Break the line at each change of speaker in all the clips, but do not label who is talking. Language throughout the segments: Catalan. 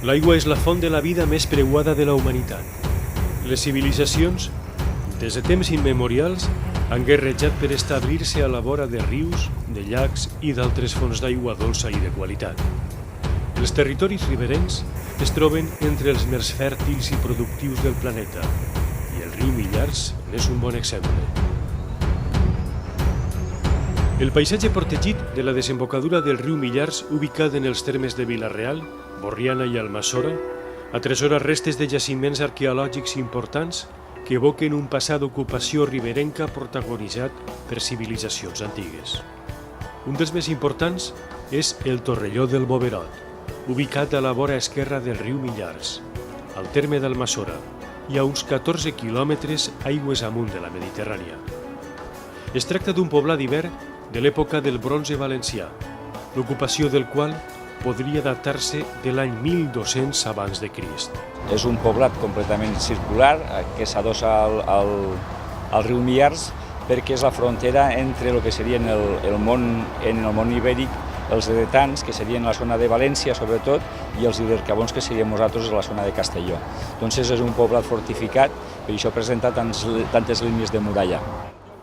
L'aigua és la font de la vida més preuada de la humanitat. Les civilitzacions, des de temps immemorials, han guerrejat per establir-se a la vora de rius, de llacs i d'altres fonts d'aigua dolça i de qualitat. Els territoris riberencs es troben entre els més fèrtils i productius del planeta i el riu Millars n'és un bon exemple. El paisatge protegit de la desembocadura del riu Millars, ubicat en els termes de Vila-real, Borriana i Almassora, atresora restes de jaciments arqueològics importants que evoquen un passat d'ocupació riberenca protagonitzat per civilitzacions antigues. Un dels més importants és el Torrelló del Boverot, ubicat a la vora esquerra del riu Millars, al terme d'Almassora, i a uns 14 quilòmetres aigües amunt de la Mediterrània. Es tracta d'un poblat d'hivern de l'època del bronze valencià, l'ocupació del qual podria datar-se de l'any 1200 abans de Crist.
És un poblat completament circular que s'adossa al riu Millars perquè és la frontera entre el que serien el món ibèric, els edetans, que serien la zona de València sobretot, i els ilercavons, que seríem nosaltres a la zona de Castelló. Doncs és un poblat fortificat, per això presenta tantes línies de muralla.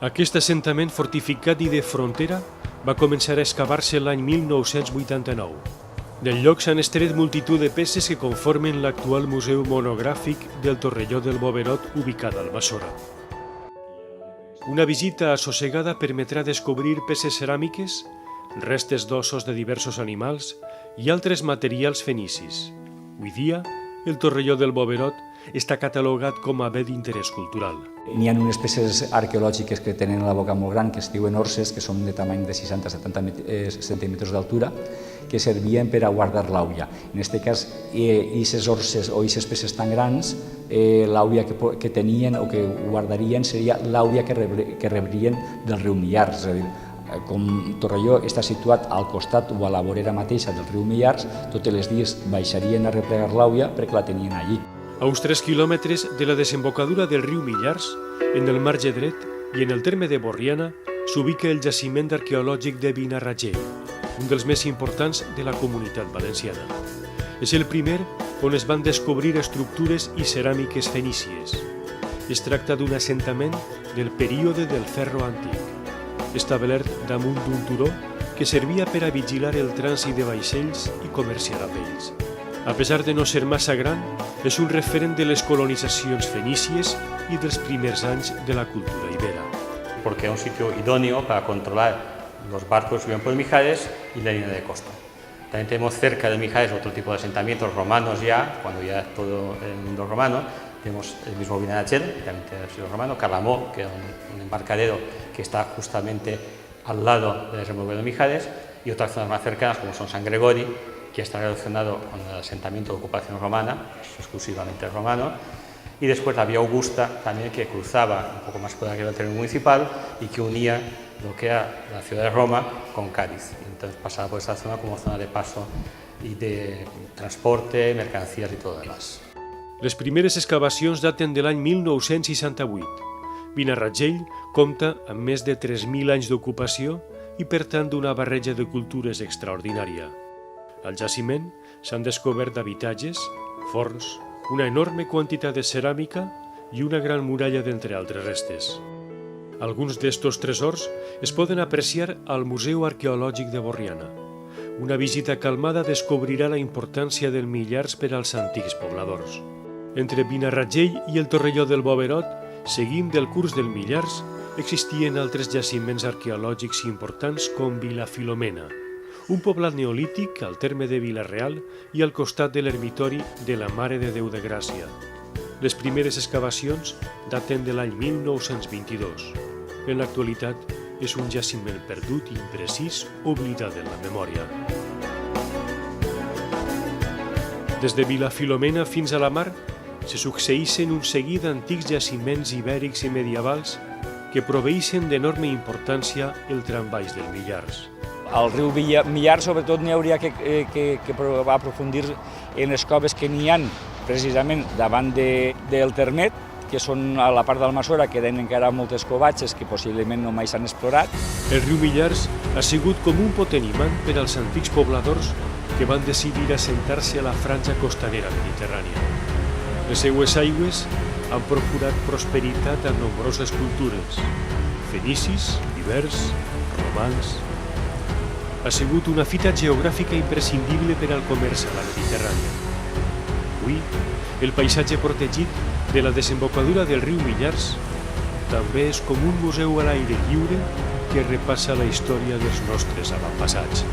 Aquest assentament fortificat i de frontera va començar a excavar-se l'any 1989. Del lloc s'han extret multitud de peces que conformen l'actual Museu Monogràfic del Torrelló del Boverot ubicat a Almassora. Una visita assossegada permetrà descobrir peces ceràmiques, restes d'ossos de diversos animals i altres materials fenicis. Avui dia, el Torrelló del Boverot està catalogat com a bé d'interès cultural.
N'hi ha unes peces arqueològiques que tenen la boca molt gran, que es diuen orses, que són de tamany de 60-70 centímetres d'altura, que servien per a guardar l'àuia. En aquest cas, aquestes orses o aquestes peces tan grans, l'àuia que tenien o que guardarien seria l'àuia que rebrien del riu Millars. És a dir, com Torrelló està situat al costat o a la vorera mateixa del riu Millars, tots els dies baixarien a replegar l'àuia perquè la tenien allí.
A uns 3 quilòmetres de la desembocadura del riu Millars, en el marge dret i en el terme de Borriana, s'ubica el jaciment arqueològic de Vinarragell, un dels més importants de la comunitat valenciana. És el primer on es van descobrir estructures i ceràmiques fenícies. Es tracta d'un assentament del període del ferro antic, establert damunt d'un turó que servia per a vigilar el trànsit de vaixells i comerciar a pells. A pesar de no ser massa gran, és un referent de les colonizacions fenícies y dels primers anys de la cultura ibera.
Porque es un sitio idóneo para controlar los barcos que viven por Mijares y la línea de costa. También tenemos cerca de Mijares otro tipo de asentamientos romanos ya, cuando ya es todo el mundo romano. Tenemos el mismo Vinarragell, que también tiene sido romano, Carlamó, que es un embarcadero que está justamente al lado del desemboque de Mijares, y otras zonas más cercanas como son San Gregori, que está relacionado con el asentamiento de ocupación romana, exclusivamente romano, y después la vía Augusta también, que cruzaba un poco más por aquí el terreno municipal y que unía lo que era la ciudad de Roma con Cádiz. Entonces pasaba por esta zona como zona de paso y de transporte, mercancías y todo lo demás.
Les primeres excavacions daten de l'any 1968. Vinarragell compta amb més de 3.000 anys d'ocupació i per tant d'una barreja de cultures extraordinària. Al jaciment s'han descobert habitatges, forns, una enorme quantitat de ceràmica i una gran muralla d'entre altres restes. Alguns d'estos tresors es poden apreciar al Museu Arqueològic de Borriana. Una visita calmada descobrirà la importància del Millars per als antics pobladors. Entre Vinarragell i el Torrelló del Boverot, seguint del curs del Millars, existien altres jaciments arqueològics importants com Vila Filomena, un poblat neolític al terme de Vila-real i al costat de l'ermitori de la Mare de Déu de Gràcia. Les primeres excavacions daten de l'any 1922. En l'actualitat és un jaciment perdut i imprecís, oblidat en la memòria. Des de Vila Filomena fins a la mar se succeeixen un seguit d'antics jaciments ibèrics i medievals que proveeixen d'enorme importància el trambaix del Millars.
Al riu Millars, sobretot, n'hi hauria que aprofundir en les coves que n'hi ha precisament davant del Termet, que són a la part d'Almassora, que tenen encara moltes covatges que possiblement no mai s'han explorat.
El riu Millars ha sigut com un potent imant per als antics pobladors que van decidir assentar-se a la franja costanera mediterrània. Les seues aigües han procurat prosperitat a nombroses cultures, fenicis, ibers, romans. Ha sigut una fita geogràfica imprescindible per al comerç a la Mediterrània. Avui, el paisatge protegit de la desembocadura del riu Millars també és com un museu a l'aire lliure que repassa la història dels nostres avantpassats.